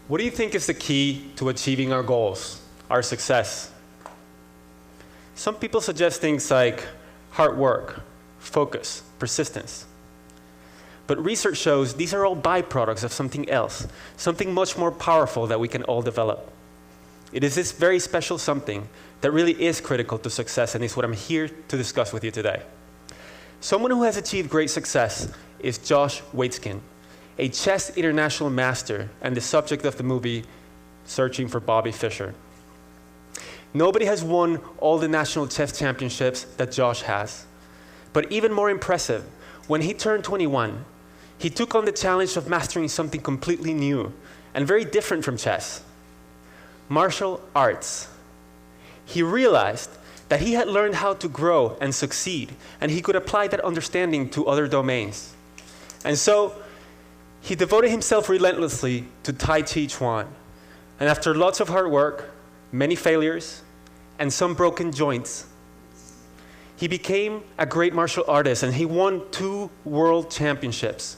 What do you think is the key to achieving our goals, our success? Some people suggest things like hard work, focus, persistence. But research shows these are all byproducts of something else, something much more powerful that we can all develop. It is this very special something that really is critical to success, and is what I'm here to discuss with you today. Someone who has achieved great success is Josh Waitzkin, a chess international master and the subject of the movie Searching for Bobby Fischer. Nobody has won all the national chess championships that Josh has. But even more impressive, when he turned 21, he took on the challenge of mastering something completely new and very different from chess: martial arts. He realized that he had learned how to grow and succeed, and he could apply that understanding to other domains. And so, he devoted himself relentlessly to Tai Chi Chuan. And after lots of hard work, many failures, and some broken joints, he became a great martial artist, and he won 2 world championships.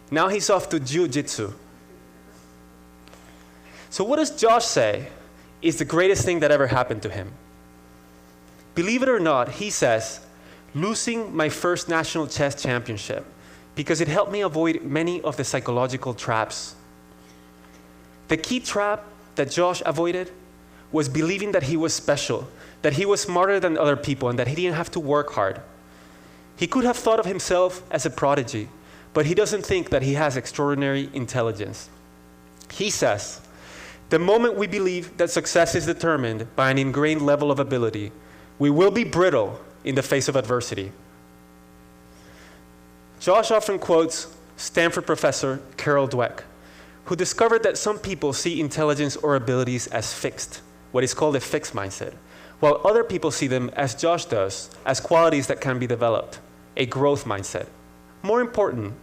Now he's off to jiu-jitsu. So what does Josh say is the greatest thing that ever happened to him? Believe it or not, he says, losing my first national chess championship, because it helped me avoid many of the psychological traps. The key trap that Josh avoided was believing that he was special, that he was smarter than other people, and that he didn't have to work hard. He could have thought of himself as a prodigy, but he doesn't think that he has extraordinary intelligence. He says, the moment we believe that success is determined by an ingrained level of ability, we will be brittle in the face of adversity. Josh often quotes Stanford professor Carol Dweck, who discovered that some people see intelligence or abilities as fixed, what is called a fixed mindset, while other people see them, as Josh does, as qualities that can be developed, a growth mindset. More important,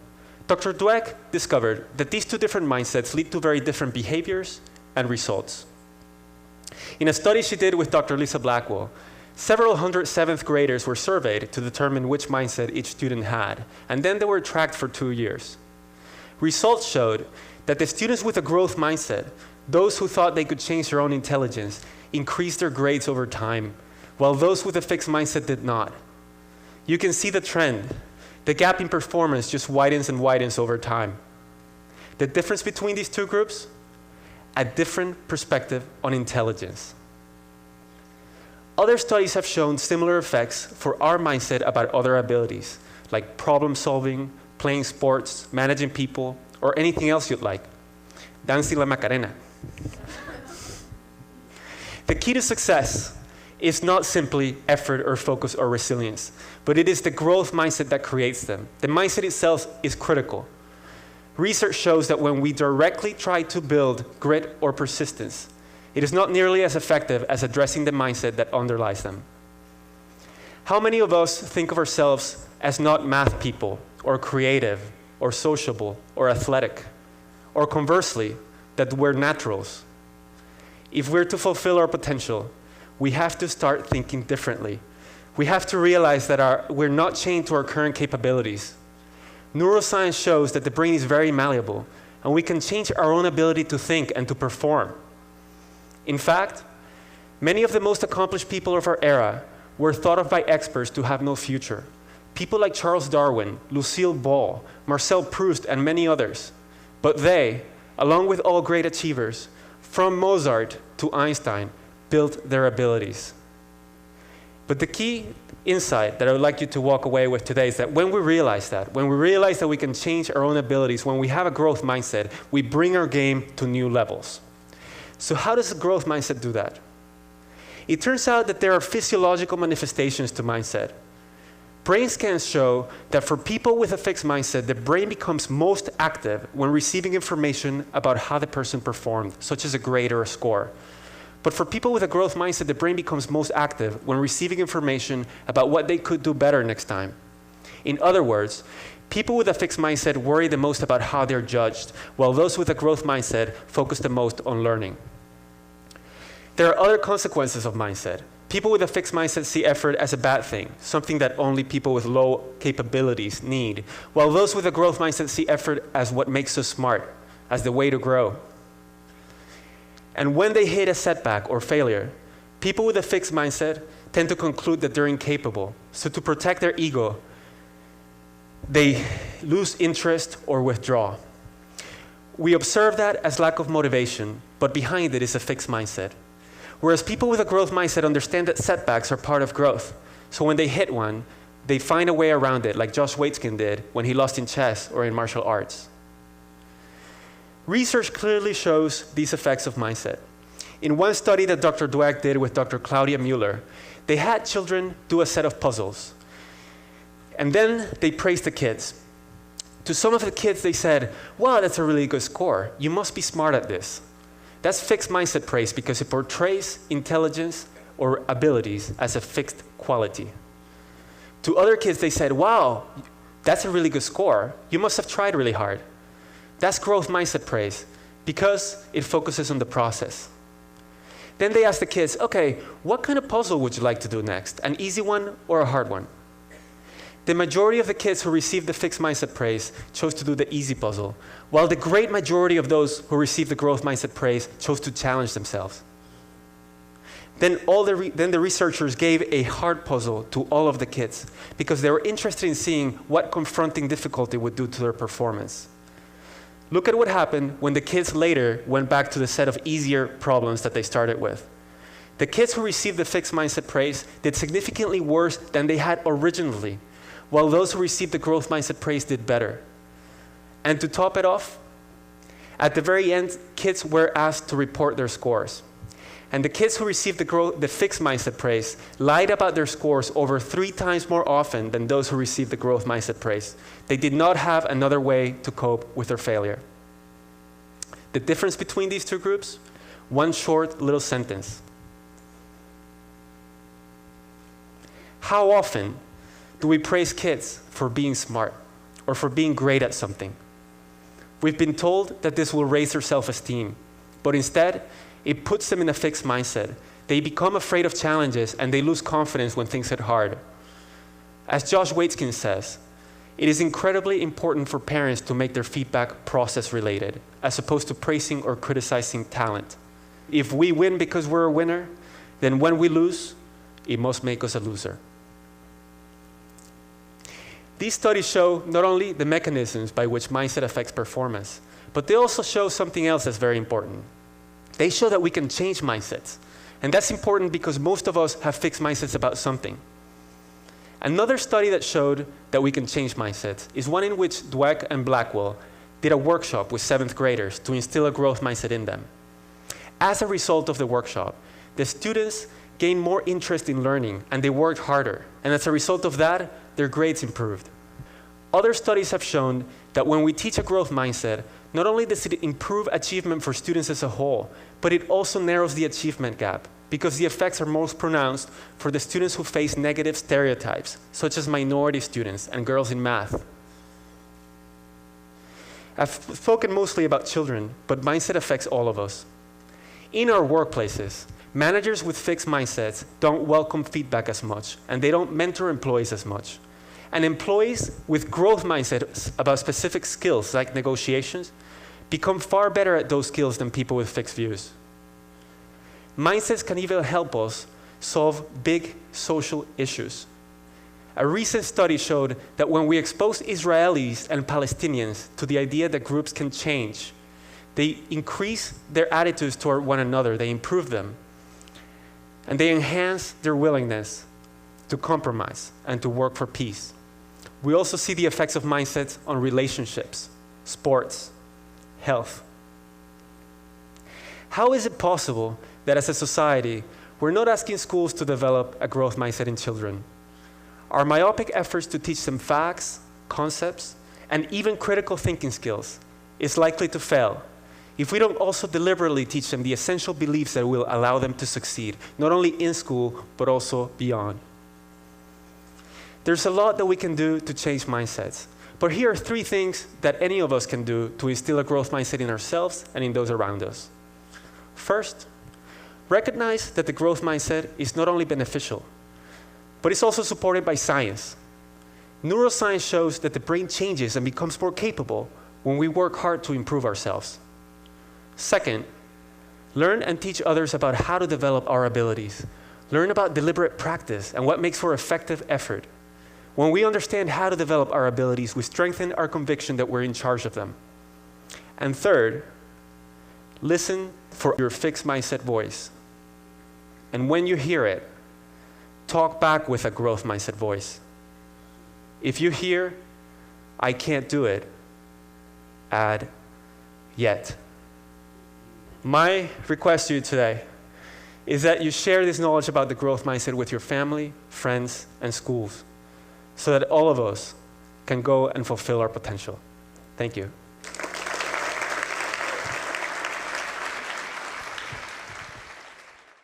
Dr. Dweck discovered that these 2 different mindsets lead to very different behaviors and results. In a study she did with Dr. Lisa Blackwell, several hundred 7th graders were surveyed to determine which mindset each student had, and then they were tracked for 2 years. Results showed that the students with a growth mindset, those who thought they could change their own intelligence, increased their grades over time, while those with a fixed mindset did not. You can see the trend. The gap in performance just widens and widens over time. The difference between these 2 groups? A different perspective on intelligence. Other studies have shown similar effects for our mindset about other abilities, like problem solving, playing sports, managing people, or anything else you'd like. Dancing la Macarena. The key to success is not simply effort or focus or resilience, but it is the growth mindset that creates them. The mindset itself is critical. Research shows that when we directly try to build grit or persistence, it is not nearly as effective as addressing the mindset that underlies them. How many of us think of ourselves as not math people, or creative, or sociable, or athletic? Or conversely, that we're naturals? If we're to fulfill our potential, we have to start thinking differently. We have to realize that we're not chained to our current capabilities. Neuroscience shows that the brain is very malleable, and we can change our own ability to think and to perform. In fact, many of the most accomplished people of our era were thought of by experts to have no future. People like Charles Darwin, Lucille Ball, Marcel Proust, and many others. But they, along with all great achievers, from Mozart to Einstein, built their abilities. But the key insight that I would like you to walk away with today is that when we realize that we can change our own abilities, when we have a growth mindset, we bring our game to new levels. So how does a growth mindset do that? It turns out that there are physiological manifestations to mindset. Brain scans show that for people with a fixed mindset, the brain becomes most active when receiving information about how the person performed, such as a grade or a score. But for people with a growth mindset, the brain becomes most active when receiving information about what they could do better next time. In other words, people with a fixed mindset worry the most about how they're judged, while those with a growth mindset focus the most on learning. There are other consequences of mindset. People with a fixed mindset see effort as a bad thing, something that only people with low capabilities need, while those with a growth mindset see effort as what makes us smart, as the way to grow. And when they hit a setback or failure, people with a fixed mindset tend to conclude that they're incapable. So to protect their ego, they lose interest or withdraw. We observe that as lack of motivation, but behind it is a fixed mindset. Whereas people with a growth mindset understand that setbacks are part of growth. So when they hit one, they find a way around it, like Josh Waitzkin did when he lost in chess or in martial arts. Research clearly shows these effects of mindset. In one study that Dr. Dweck did with Dr. Claudia Mueller, they had children do a set of puzzles. And then they praised the kids. To some of the kids, they said, wow, that's a really good score. You must be smart at this. That's fixed mindset praise because it portrays intelligence or abilities as a fixed quality. To other kids, they said, wow, that's a really good score. You must have tried really hard. That's growth mindset praise because it focuses on the process. Then they asked the kids, okay, what kind of puzzle would you like to do next? An easy one or a hard one? The majority of the kids who received the fixed mindset praise chose to do the easy puzzle, while the great majority of those who received the growth mindset praise chose to challenge themselves. Then the researchers gave a hard puzzle to all of the kids because they were interested in seeing what confronting difficulty would do to their performance. Look at what happened when the kids later went back to the set of easier problems that they started with. The kids who received the fixed mindset praise did significantly worse than they had originally, while those who received the growth mindset praise did better. And to top it off, at the very end, kids were asked to report their scores. And the kids who received the fixed mindset praise lied about their scores over 3 times more often than those who received the growth mindset praise. They did not have another way to cope with their failure. The difference between these two groups? One short little sentence. How often do we praise kids for being smart or for being great at something? We've been told that this will raise their self-esteem, but instead, it puts them in a fixed mindset. They become afraid of challenges and they lose confidence when things get hard. As Josh Waitzkin says, it is incredibly important for parents to make their feedback process related, as opposed to praising or criticizing talent. If we win because we're a winner, then when we lose, it must make us a loser. These studies show not only the mechanisms by which mindset affects performance, but they also show something else that's very important. They show that we can change mindsets. And that's important because most of us have fixed mindsets about something. Another study that showed that we can change mindsets is one in which Dweck and Blackwell did a workshop with 7th graders to instill a growth mindset in them. As a result of the workshop, the students gained more interest in learning and they worked harder. And as a result of that, their grades improved. Other studies have shown that when we teach a growth mindset, not only does it improve achievement for students as a whole, but it also narrows the achievement gap because the effects are most pronounced for the students who face negative stereotypes, such as minority students and girls in math. I've spoken mostly about children, but mindset affects all of us. In our workplaces, managers with fixed mindsets don't welcome feedback as much, and they don't mentor employees as much. And employees with growth mindsets about specific skills like negotiations become far better at those skills than people with fixed views. Mindsets can even help us solve big social issues. A recent study showed that when we expose Israelis and Palestinians to the idea that groups can change, they increase their attitudes toward one another, they improve them, and they enhance their willingness to compromise and to work for peace. We also see the effects of mindsets on relationships, sports, health. How is it possible that as a society, we're not asking schools to develop a growth mindset in children? Our myopic efforts to teach them facts, concepts, and even critical thinking skills is likely to fail if we don't also deliberately teach them the essential beliefs that will allow them to succeed, not only in school, but also beyond. There's a lot that we can do to change mindsets, but here are 3 things that any of us can do to instill a growth mindset in ourselves and in those around us. First, recognize that the growth mindset is not only beneficial, but it's also supported by science. Neuroscience shows that the brain changes and becomes more capable when we work hard to improve ourselves. Second, Learn and teach others about how to develop our abilities. Learn about deliberate practice and what makes for effective effort. When we understand how to develop our abilities, we strengthen our conviction that we're in charge of them. And third, listen for your fixed mindset voice. And when you hear it, talk back with a growth mindset voice. If you hear, I can't do it, add, yet. My request to you today is that you share this knowledge about the growth mindset with your family, friends, and schools, so that all of us can go and fulfill our potential. Thank you.